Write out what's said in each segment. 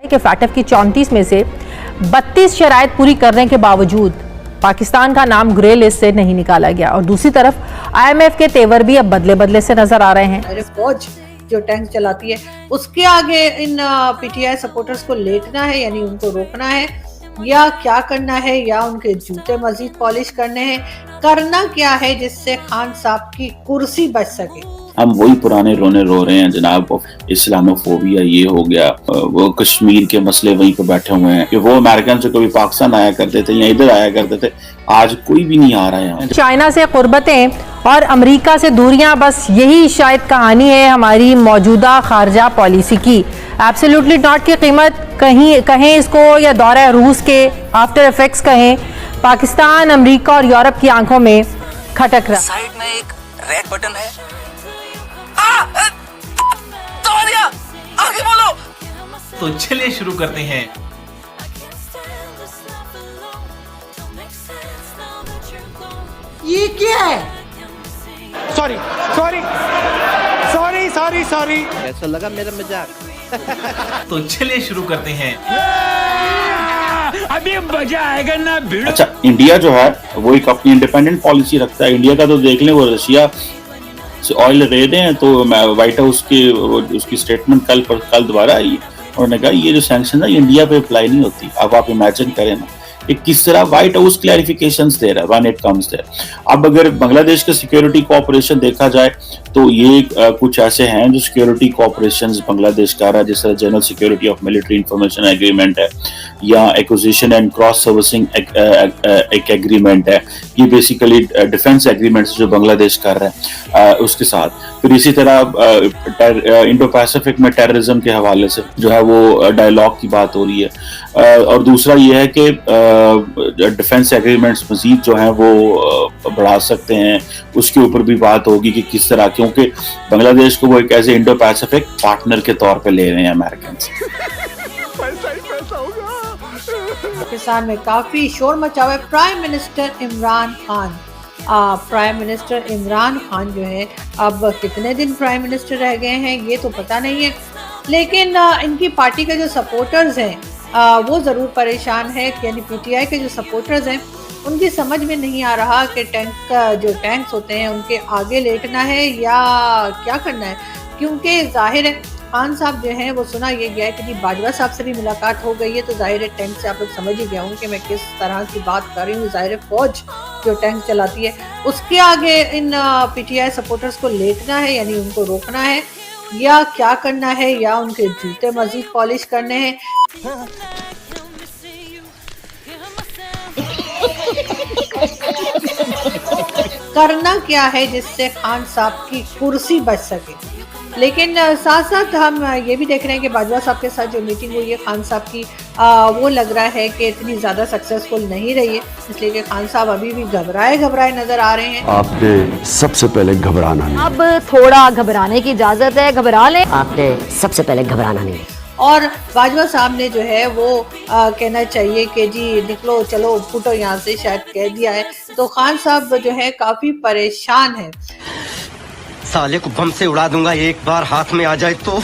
के फैटफ की 34 में से 32 शराइत पूरी करने के बावजूद पाकिस्तान का नाम ग्रे लिस्ट से नहीं निकाला गया और दूसरी तरफ IMF के तेवर भी अब बदले बदले से नजर आ रहे हैं। फौज जो टैंक चलाती है उसके आगे इन PTI सपोर्टर्स को लेटना है, यानी उनको रोकना है, या क्या करना है, या उनके जूते मजीद पॉलिश करने हैं, करना क्या है जिससे खान साहब की कुर्सी बच सके। हम वही पुराने रोने रो रहे हैं जनाब। इस्लामोफोबिया ये हो गया, वो कश्मीर के मसले वहीं पे बैठे हुए हैं कि वो अमेरिकन से कभी पाकिस्तान आया करते थे या इधर आया करते थे, आज कोई भी नहीं आ रहा है। चाइना से कुर्बतें और अमेरिका से दूरियां, बस यही शायद कहानी है हमारी मौजूदा खारजा पॉलिसी की। एब्सोल्युटली नॉट की कीमत कहें इसको या दौरा रूस के आफ्टर इफेक्ट्स कहें, पाकिस्तान, अमेरिका और यूरोप की आंखों में खटक रहा। साइड में एक रेड बटन है, आगे बोलो। तो चलिए शुरू करते हैं। ये क्या है? Sorry sorry sorry sorry sorry. कैसा लगा मेरा मजाक? तो चलिए शुरू करते हैं। अभी मजा आएगा ना भिड़ो। अच्छा, इंडिया जो है वो एक अपनी इंडिपेंडेंट पॉलिसी रखता है। इंडिया का तो देख लें, वो रशिया से ऑयल दे दें, तो व्हाइट हाउस की उसकी स्टेटमेंट कल दोबारा आई, उन्होंने कहा ये जो सैंक्शन है ये इंडिया पे अप्लाई नहीं होती। अब आप इमेजिन करें ना कि किस तरह व्हाइट हाउस क्लैरिफिकेशंस दे रहा है व्हेन इट कम्स देयर। अब अगर बांग्लादेश का सिक्योरिटी कोऑपरेशन देखा जाए तो ये कुछ ऐसे हैं जो सिक्योरिटी कोऑपरेशंस बांग्लादेश कर रहा है, जिस तरह general security of military information agreement है या एक्विजिशन एंड क्रॉस सर्विसिंग एक एग्रीमेंट है। ये बेसिकली डिफेंस एग्रीमेंट्स जो बांग्लादेश कर रहा है उसके साथ। फिर इसी तरह इंडो पैसिफिक में टेररिज्म के हवाले से जो है वो डायलॉग की बात हो रही है। और दूसरा ये है कि डिफेंस एग्रीमेंट्स मजीद जो हैं वो बढ़ा सकते हैं, उसके ऊपर भी बात होगी कि किस तरह, क्योंकि बांग्लादेश को वो एक ऐसे इंडो पैसिफिक पार्टनर के तौर पे ले रहे हैं अमेरिकन। पाकिस्तान में काफी शोर मचा हुआ है। प्राइम मिनिस्टर इमरान खान जो है अब कितने दिन प्राइम मिनिस्टर रह गए हैं ये तो पता नहीं है, लेकिन इनकी पार्टी के जो सपोर्टर्स हैं वो ज़रूर परेशान है। यानी PTI के जो सपोर्टर्स हैं उनकी समझ में नहीं आ रहा कि टैंक्स होते हैं उनके आगे लेटना है या क्या करना है, क्योंकि जाहिर है खान साहब जो हैं वो सुना ये गया है कि जी बाजवा साहब से भी मुलाकात हो गई है, तो जाहिर है टैंक से आप लोग समझ ही गए होंगे कि मैं किस तरह की बात कर रही हूँ। जाहिर है फौज जो टैंक चलाती है उसके आगे इन PTI सपोर्टर्स को लेटना है, यानी उनको रोकना है, या क्या करना है, या उनके जूते मजीद पॉलिश करने हैं। करना क्या है जिससे खान साहब की कुर्सी बच सके। लेकिन साथ साथ हम ये भी देख रहे हैं कि बाजवा साहब के साथ जो मीटिंग हुई है खान साहब की, वो लग रहा है कि इतनी ज़्यादा सक्सेसफुल नहीं रही है, इसलिए कि खान साहब अभी भी घबराए नज़र आ रहे हैं। आपने सबसे पहले घबराना नहीं। अब थोड़ा घबराने की इजाजत है, घबरा लें। आपने सबसे पहले घबराना नहीं। और बाजवा साहब ने जो है वो कहना चाहिए कि जी निकलो चलो फुटो यहाँ से, शायद कह दिया है। तो खान साहब जो है काफ़ी परेशान है। साले को बम से उड़ा दूंगा एक बार हाथ में आ जाए तो।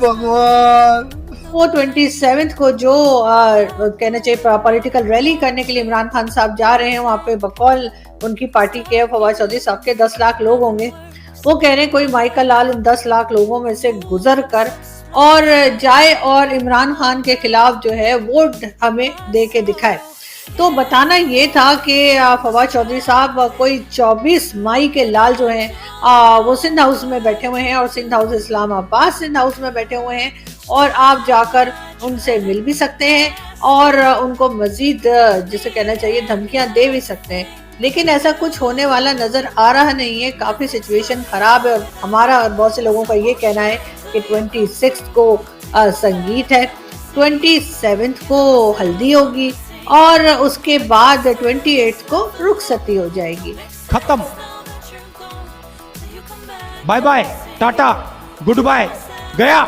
भगवान। वो 27 को जो कहना चाहिए पॉलिटिकल रैली करने के लिए इमरान खान साहब जा रहे हैं, वहाँ पे बकौल उनकी पार्टी के फवाद चौधरी साहब के 10 लाख लोग होंगे। वो कह रहे हैं कोई माइकल लाल उन 10 लाख लोगों में से गुजर कर और जाए और इमरान खान के खिलाफ जो है वोट हमें दे के दिखाए। तो बताना ये था कि फवाद चौधरी साहब कोई 24 मई के लाल जो हैं वो सिंध हाउस में बैठे हुए हैं, और सिंध हाउस इस्लामाबाद सिंध हाउस में बैठे हुए हैं, और आप जाकर उनसे मिल भी सकते हैं और उनको मजीद जिसे कहना चाहिए धमकियां दे भी सकते हैं। लेकिन ऐसा कुछ होने वाला नजर आ रहा नहीं है। काफी सिचुएशन खराब है और हमारा और बहुत से लोगों का ये कहना है कि 26 को संगीत है, 27 को हल्दी होगी और उसके बाद 28 को रुखसती हो जाएगी। खत्म, bye bye, tata, goodbye, गया।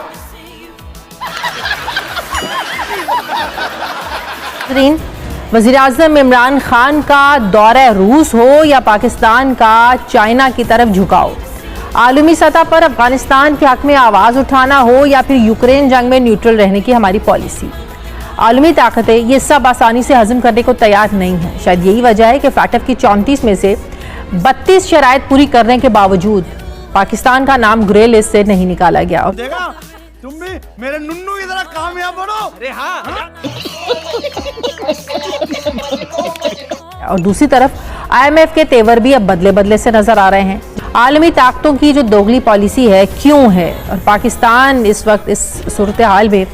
वज़ीर-ए-आज़म इमरान खान का दौरा रूस हो या पाकिस्तान का चाइना की तरफ झुकाव, आलमी सतह पर अफगानिस्तान के हक में आवाज उठाना हो या फिर यूक्रेन जंग में न्यूट्रल रहने की हमारी पॉलिसी, आलमी ताकतें ये सब आसानी से हजम करने को तैयार नहीं है। शायद यही वजह है कि फैटफ की 34 में से 32 शराइत पूरी करने के बावजूद पाकिस्तान का नाम ग्रे लिस्ट से नहीं निकाला गया। तुम भी मेरे नुन्नू की तरह कामयाब बनो। अरे हाँ। और दूसरी तरफ IMF के तेवर भी अब बदले बदले से नजर आ रहे हैं। आलमी ताकतों की जो दोगली पॉलिसी है क्यों है और पाकिस्तान इस वक्त इस सूरत हाल में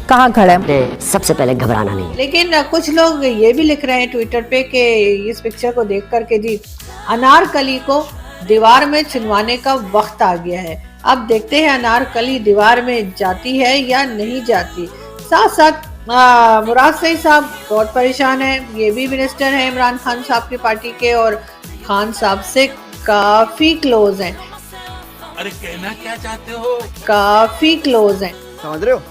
कहाँ खड़ा है? सबसे पहले घबराना नहीं। लेकिन कुछ लोग ये भी लिख रहे हैं ट्विटर पे कि इस पिक्चर को देख करके जी अनारकली को दीवार में छिनवाने का वक्त आ गया है। अब देखते हैं अनारकली दीवार में जाती है या नहीं जाती। साथ साथ मुराद सईद साहब बहुत परेशान है, ये भी मिनिस्टर हैं इमरान खान साहब की पार्टी के और खान साहब से काफी क्लोज हैं। अरे कहना क्या चाहते हो? काफी क्लोज हैं। समझ रहे हो आप?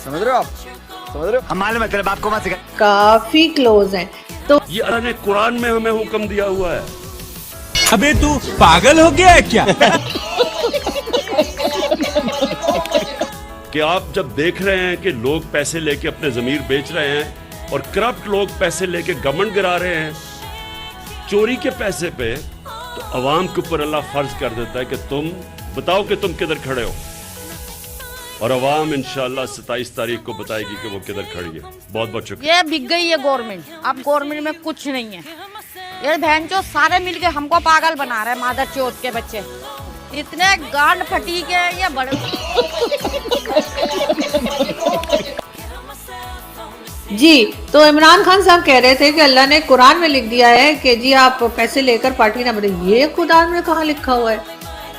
समझ रहे हो? हम मालूम है तेरे बाप को मत सिखा। काफी क्लोज हैं। तो ये अल्लाह ने कुरान में हमें हुक्म दिया हुआ है। अबे तू पागल हो गया है क्या? कि आप जब देख रहे हैं कि लोग पैसे लेके अपने जमीर बेच रहे हैं और करप्ट लोग पैसे लेके गवर्नमेंट गिरा रहे हैं चोरी के पैसे पे, तो अवाम के ऊपर अल्लाह फर्ज कर देता है कि तुम बताओ कि तुम किधर खड़े हो, और अवाम इंशाअल्लाह 27 तारीख को बताएगी कि वो किधर खड़ी है। बहुत बहुत शुक्रिया। ये बिक गई है गवर्नमेंट, अब गवर्नमेंट में कुछ नहीं है। ये बहनचोद सारे मिलके हमको पागल बना रहे हैं, मादर चौथ के बच्चे इतने गांड फटी के ये बड़े। जी तो इमरान खान साहब कह रहे थे कि अल्लाह ने कुरान में लिख दिया है कि जी आप पैसे लेकर पार्टी ना बने। ये कुरान में कहाँ लिखा हुआ है?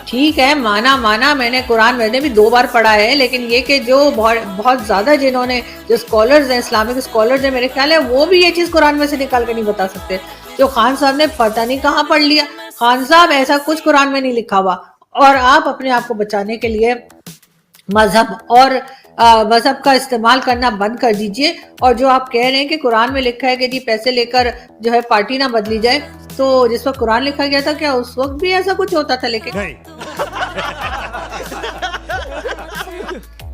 ठीक है, माना मैंने कुरान मैंने भी 2 बार पढ़ा है, लेकिन ये कि जो बहुत ज्यादा जिन्होंने जो स्कॉलर्स हैं, इस्लामिक स्कॉलर्स हैं, मेरे ख्याल है वो भी ये चीज कुरान में से निकाल के नहीं बता सकते। जो खान साहब ने पता नहीं कहाँ पढ़ लिया। खान साहब ऐसा कुछ कुरान में नहीं लिखा हुआ, और आप अपने आप को बचाने के लिए मजहब और मजहब का इस्तेमाल करना बंद कर दीजिए। और जो आप कह रहे हैं कि कुरान में लिखा है कि जी पैसे लेकर जो है पार्टी ना बदली जाए, तो जिस वक्त कुरान लिखा गया था क्या उस वक्त भी ऐसा कुछ होता था? लेकिन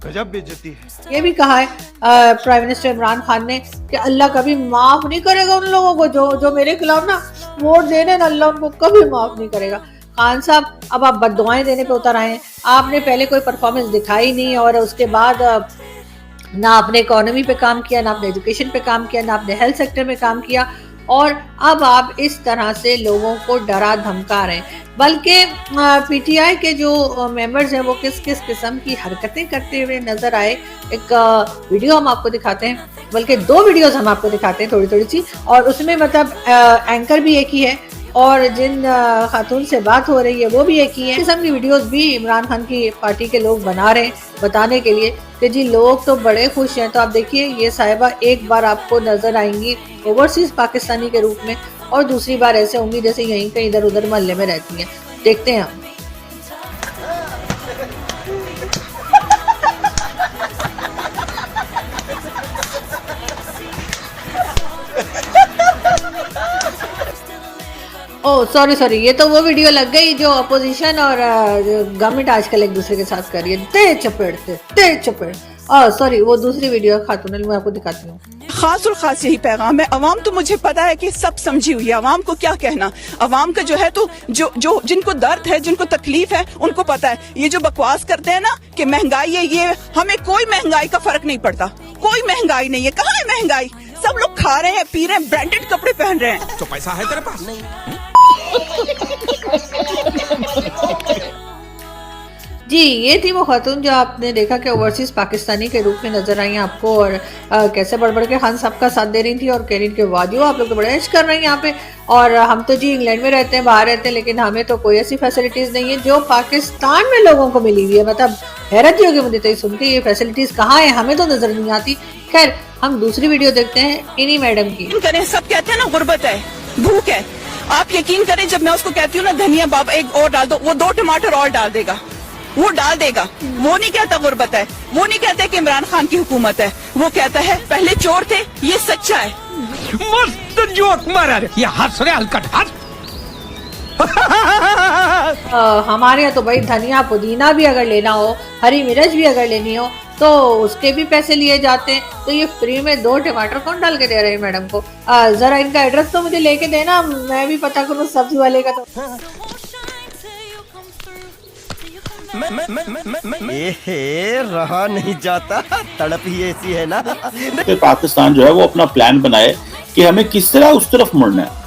गजब बेइज्जती है। ये भी कहा है प्राइम मिनिस्टर इमरान खान ने कि अल्लाह कभी माफ नहीं करेगा उन लोगों को जो मेरे खिलाफ ना वोट दे रहे हैं, अल्लाह उनको कभी माफ नहीं करेगा। खान साहब अब आप बद्दुआएं देने पे उतर आए हैं। आपने पहले कोई परफॉर्मेंस दिखाई नहीं, और उसके बाद ना आपने इकोनॉमी पे काम किया, ना आपने एजुकेशन पे काम किया, ना आपने हेल्थ सेक्टर में काम किया, और अब आप इस तरह से लोगों को डरा धमका रहे हैं। बल्कि पीटीआई के जो मेंबर्स हैं वो किस किस किस्म की हरकतें करते हुए नजर आए। एक वीडियो हम आपको दिखाते हैं, बल्कि 2 वीडियोस हम आपको दिखाते हैं थोड़ी सी, और उसमें मतलब एंकर भी एक ही है और जिन खातून से बात हो रही है वो भी एक ही है। किस्म की वीडियोस भी इमरान खान की पार्टी के लोग बना रहे हैं बताने के लिए कि जी लोग तो बड़े खुश हैं। तो आप देखिए, ये साहिबा एक बार आपको नजर आएंगी ओवरसीज पाकिस्तानी के रूप में, और दूसरी बार ऐसे होंगी जैसे यहीं कहीं इधर उधर मोहल्ले में रहती हैं। देखते हैं हम। ओह सॉरी, ये तो वो वीडियो लग गई जो अपोजिशन और गवर्नमेंट आजकल एक दूसरे के साथ कर रही है, ते चपेड़। सॉरी, वो दूसरी वीडियो खातून, मैं आपको दिखाती हूँ। खास और खास यही पैगाम है। अवाम तो मुझे पता है कि सब समझी हुई है, अवाम को क्या कहना। अवाम का जो है तो जो जिनको दर्द है, जिनको तकलीफ है, उनको पता है। ये जो बकवास करते हैं ना कि महंगाई है, ये हमें कोई महंगाई का फर्क नहीं पड़ता। कोई महंगाई नहीं है। कहाँ है महंगाई? सब लोग खा रहे हैं, पी रहे हैं, ब्रांडेड कपड़े पहन रहे हैं। तो पैसा है तेरे पास? नहीं। जी ये थी वो खातून जो आपने देखा कि ओवरसीज पाकिस्तानी के रूप में नजर आई आपको, और कैसे बढ़ के खान साहब का साथ दे रही थी और कह रही थी कि वादियो आप लोग तो बड़े ऐश कर रहे हैं यहाँ पे, और हम तो जी इंग्लैंड में रहते हैं, बाहर रहते हैं, लेकिन हमें तो कोई ऐसी फैसिलिटीज नहीं है जो पाकिस्तान में लोगों को मिली हुई है। मतलब हैरत ही होगी मुझे तो ये सुन के, ये फैसिलिटीज कहाँ है, हमें तो नजर नहीं आती। खैर हम दूसरी वीडियो देखते हैं इन्हीं मैडम की। सब कहते हैं ना गुर्बत है, भूख है। आप यकीन करें, जब मैं उसको कहती हूँ ना धनिया बाबा एक और डाल दो, वो 2 टमाटर और डाल देगा, वो डाल देगा। वो नहीं कहता गुर्बत है, वो नहीं कहता कि इमरान खान की हुकूमत है, वो कहता है पहले चोर थे, ये सच्चा है। मस्त जोक मारा रे, ये हंस रहे हलकट हंस। हमारे यहाँ तो भाई धनिया पुदीना भी अगर लेना हो, हरी मिर्च भी अगर लेनी हो तो उसके भी पैसे लिए जाते हैं। तो ये फ्री में 2 टमाटर कौन डाल के दे रहे हैं मैडम को? जरा इनका एड्रेस तो मुझे लेके देना, मैं भी पता करूँ सब्जी वाले का। तो रहा नहीं जाता, तड़प ही ऐसी है ना। पाकिस्तान जो है वो अपना प्लान बनाए कि हमें किस तरह उस तरफ मुड़ना है।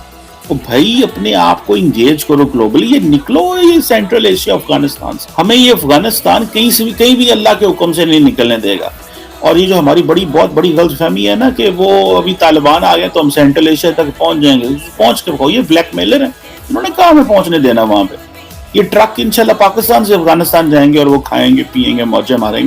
तो भाई अपने आप को इंगेज करो ग्लोबली, ये निकलो ये सेंट्रल एशिया अफगानिस्तान से। हमें ये अफगानिस्तान कहीं भी अल्लाह के हुक्म से नहीं निकलने देगा। और ये जो हमारी बहुत बड़ी गलतफहमी है ना कि वो अभी तालिबान आ गए तो हम सेंट्रल एशिया तक पहुंच जाएंगे, पहुंच के ये ब्लैकमेलर है, उन्होंने कहा हमें पहुंचने देना वहां पे। ये ट्रक इंशाल्लाह पाकिस्तान से अफगानिस्तान जाएंगे और वो खाएंगे पिएंगे मौजें मारेंगे।